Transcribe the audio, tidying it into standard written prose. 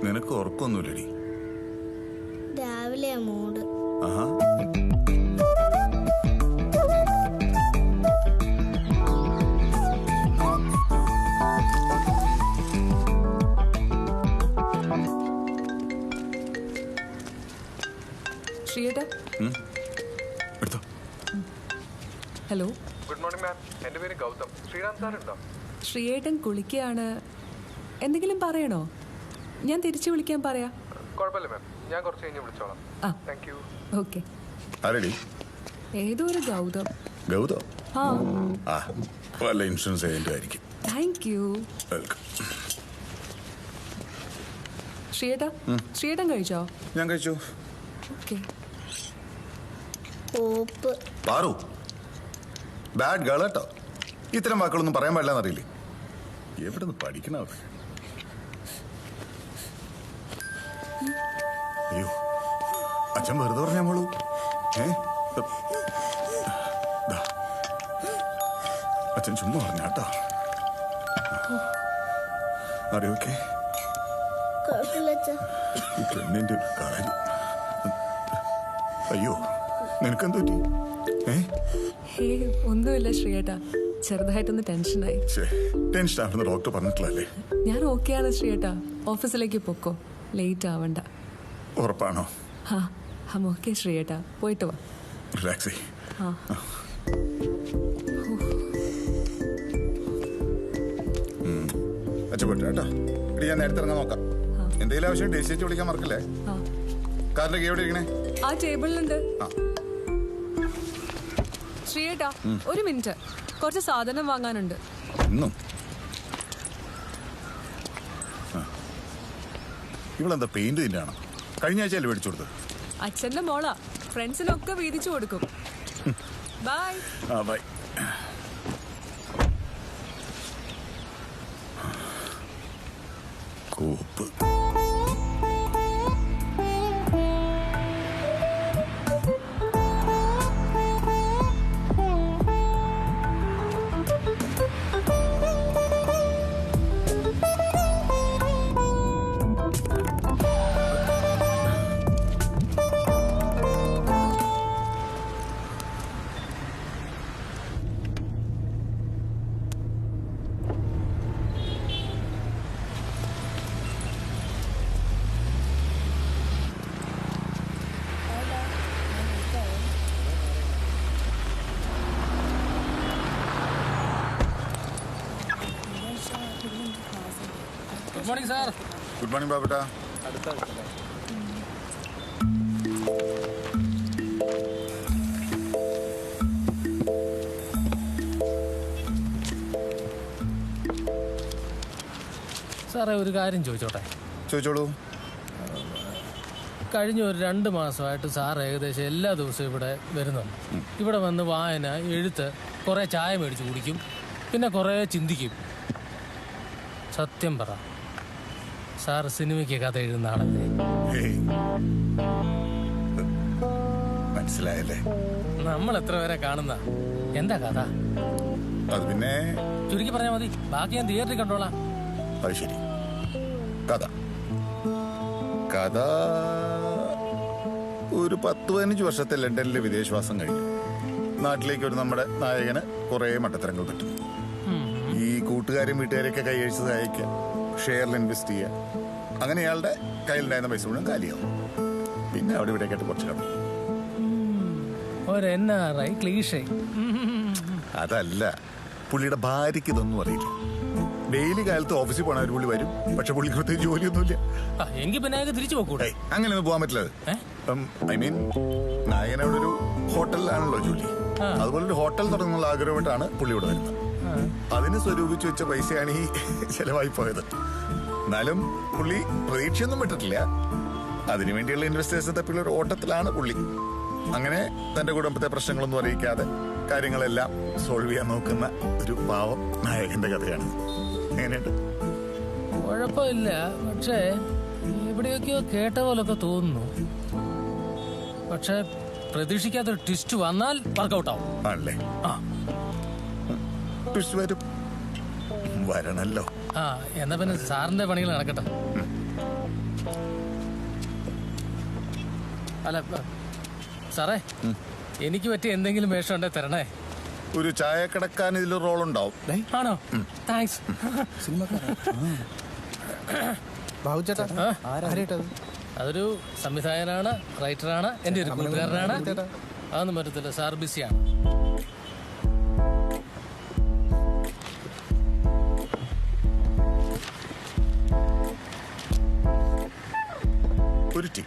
നിനക്ക് ഉറക്കൊന്നുമില്ലടി? രാവിലെ മൂഡ്. ആഹാ. Hello, good morning ma'am. എൻ്റെ പേര് ഗൗതം. ശ്രീറാം സാർ ഉണ്ടോ? ശ്രീയേട്ടൻ കുളിക്കുകയാണ്. എന്തെങ്കിലും പറയണോ? ഞാൻ തിരിച്ചു വിളിക്കാൻ പറയാം. കുഴപ്പമില്ല മാം, ഞാൻ കുറച്ച് കഴിഞ്ഞ് വിളിച്ചോളാം. Thank you. ഓക്കെ. ആരടി? ഏതോ ഒരു ഗൗതം. ഗൗതം? ആ, വല്ല ഇൻഷുറൻസ് ഏജന്റ് ആയിരിക്കും. Thank you. വെൽക്കം. ശ്രീയേട്ടൻ കഴിച്ചോ? ഞാൻ കഴിച്ചു. ഓക്കെ. പാറു, ബാഡ് ഗേൾ കേട്ടോ. ഇത്തരം വാക്കുകളൊന്നും പറയാൻ പാടില്ലെന്ന് അറിയില്ലേ? എവിടെ നിന്ന് പഠിക്കണ? അയ്യോ, അച്ഛൻ വെറുതെ പറഞ്ഞ മോളൂ. അച്ഛൻ ചുമ്മാ പറഞ്ഞാട്ടോ. അറിയോക്കെ പെണ്ണിന്റെ ഒരു കാര്യം. അയ്യോ, നിനക്കെന്തു പറ്റി? ഒന്നുമില്ല ശ്രീയേട്ടാ, ചെറുതായിട്ടൊന്ന് ടെൻഷനായി. ടെൻഷൻ ആണെന്ന് ഡോക്ടർ പറഞ്ഞിട്ടില്ലല്ലേ? ഞാൻ ഓക്കെയാണ് ശ്രീയേട്ടാ, ഓഫീസിലേക്ക് പൊക്കോ, ലേറ്റ് ആവണ്ട. ഉറപ്പാണോ? ഓക്കെ ശ്രീയേട്ടാ, പോയിട്ട് വാ. റിലാക്സ്. അച്ഛൻ പോയിട്ട് കേട്ടോ. ഇടി, ഞാൻ നേരത്തെ ഇറങ്ങാൻ നോക്കാം. എന്തെങ്കിലും ആവശ്യം ഡേറ്റ് വിളിക്കാൻ മറക്കില്ലേ? കാറിലേക്ക് എവിടെ ഇരിക്കണേ? ആ ടേബിളിലുണ്ട്. ശ്രീയേട്ടാ, ഒരു മിനിറ്റ്, കുറച്ച് സാധനം വാങ്ങാനുണ്ട്. ഇവളെന്താ പെയിന്റ് തന്നെയാണോ? കഴിഞ്ഞ ആഴ്ച അല്ലേ മേടിച്ചു കൊടുത്തത്? അച്ഛന്റെ മോളാ, ഫ്രണ്ട്സിനൊക്കെ വീതിച്ചു കൊടുക്കും. ബൈ. ബൈ. കൂപ്പ്. Good morning sir. ഗുഡ് മോർണിംഗ് ബാബുട്ടാ. സാറേ, ഒരു കാര്യം ചോദിച്ചോട്ടെ? ചോദിച്ചോളൂ. കഴിഞ്ഞ ഒരു 2 മാസമായിട്ട് സാർ ഏകദേശം എല്ലാ ദിവസവും ഇവിടെ വരുന്നുണ്ട്. ഇവിടെ വന്ന് വായന, എഴുത്ത്, കുറേ ചായ മേടിച്ച് കുടിക്കും, പിന്നെ കുറേ ചിന്തിക്കും. സത്യം പറ, സാർ സിനിമയ്ക്ക് കഥ എഴുതുന്ന ആളല്ലേ? മനസ്സിലായല്ലേ? നമ്മൾ എത്ര പേരെ കാണുന്ന, എന്താ കഥ? അത് പിന്നെ ചുരുക്കി പറഞ്ഞാൽ മതി, ബാക്കി ഞാൻ തിയേറ്ററിൽ കണ്ടോളാം. അത് ശരി. കഥ കഥ ഒരു 10-15 വർഷത്തെ ലണ്ടനിലെ വിദേശവാസം കഴിഞ്ഞു നാട്ടിലേക്ക് ഒരു നമ്മുടെ നായകന് കുറെ മട്ടത്തരങ്ങൾ പറ്റും. ഈ കൂട്ടുകാരും വീട്ടുകാരെയൊക്കെ കൈയഴിച്ച് സഹായിക്കുക, ഷെയറിൽ ഇൻവെസ്റ്റ് ചെയ്യുക, അങ്ങനെ അയാളുടെ കയ്യിലുണ്ടായിരുന്ന പൈസ മുഴുവൻ കാലിയാവും. പിന്നെ അവിടെ ഇവിടെ കേട്ട് കുറച്ച് കടന്നു. അതല്ല, പുള്ളിയുടെ ഭാര്യയ്ക്ക് ഇതൊന്നും അറിയില്ല. ഡെയിലി കാലത്ത് ഓഫീസിൽ പോണ ഒരു പുള്ളി വരും, പക്ഷെ പുള്ളിക്ക് പ്രത്യേകിച്ച് ജോലിയൊന്നുമില്ല. എങ്കിൽ പിന്നെ തിരിച്ചു പോകൂടെ? അങ്ങനെയൊന്നും പോകാൻ പറ്റില്ല. ഐ മീൻ, നായകനവിടെ ഒരു ഹോട്ടലിലാണല്ലോ ജോലി. അതുപോലെ ഒരു ഹോട്ടൽ തുടങ്ങുന്നുള്ള ആഗ്രഹമായിട്ടാണ് പുള്ളി ഇവിടെ വരുന്നത്. അതിന് സ്വരൂപിച്ച് വെച്ച പൈസയാണ് ഈ ചെലവായി പോയത്. എന്നാലും പുള്ളി പ്രതീക്ഷയൊന്നും വിട്ടിട്ടില്ല. അതിനുവേണ്ടിയുള്ള ഇൻവെസ്റ്റേഴ്സ് തപ്പിയുള്ള ഒരു ഓട്ടത്തിലാണ് പുള്ളി. അങ്ങനെ തന്റെ കുടുംബത്തെ പ്രശ്നങ്ങളൊന്നും അറിയിക്കാതെ കാര്യങ്ങളെല്ലാം സോൾവ് ചെയ്യാൻ നോക്കുന്ന ഒരു പാവം നായകന്റെ കഥയാണ്. എങ്ങനെയുണ്ട്? കുഴപ്പമില്ല, പക്ഷേ എവിടെയൊക്കെയോ കേട്ട പോലൊക്കെ തോന്നുന്നു. പക്ഷെ പ്രതീക്ഷിക്കാത്തൊരു ട്വിസ്റ്റ് വന്നാൽ വർക്കൗട്ട് ആവും. ആണല്ലേ? ആ ട്വിസ്റ്റ് വരും, വരണല്ലോ. ആ എന്നാ പിന്നെ സാറിന്റെ പണികൾ നടക്കട്ടെ. അല്ല സാറേ, എനിക്ക് പറ്റിയ എന്തെങ്കിലും വേഷം ഉണ്ടെ തരണേ. ഒരു ചായക്കടക്കാൻ ഇതിൽ റോൾ ഉണ്ടാവും. ആണോ? താങ്ക്സ്. അതൊരു സംവിധായകനാണ്, റൈറ്ററാണ്, എൻ്റെ ഒരു കൂട്ടുകാരനാണ്. അതൊന്നും പറ്റത്തില്ല, സാർ ബിസിയാണ്. ഒരു ടീ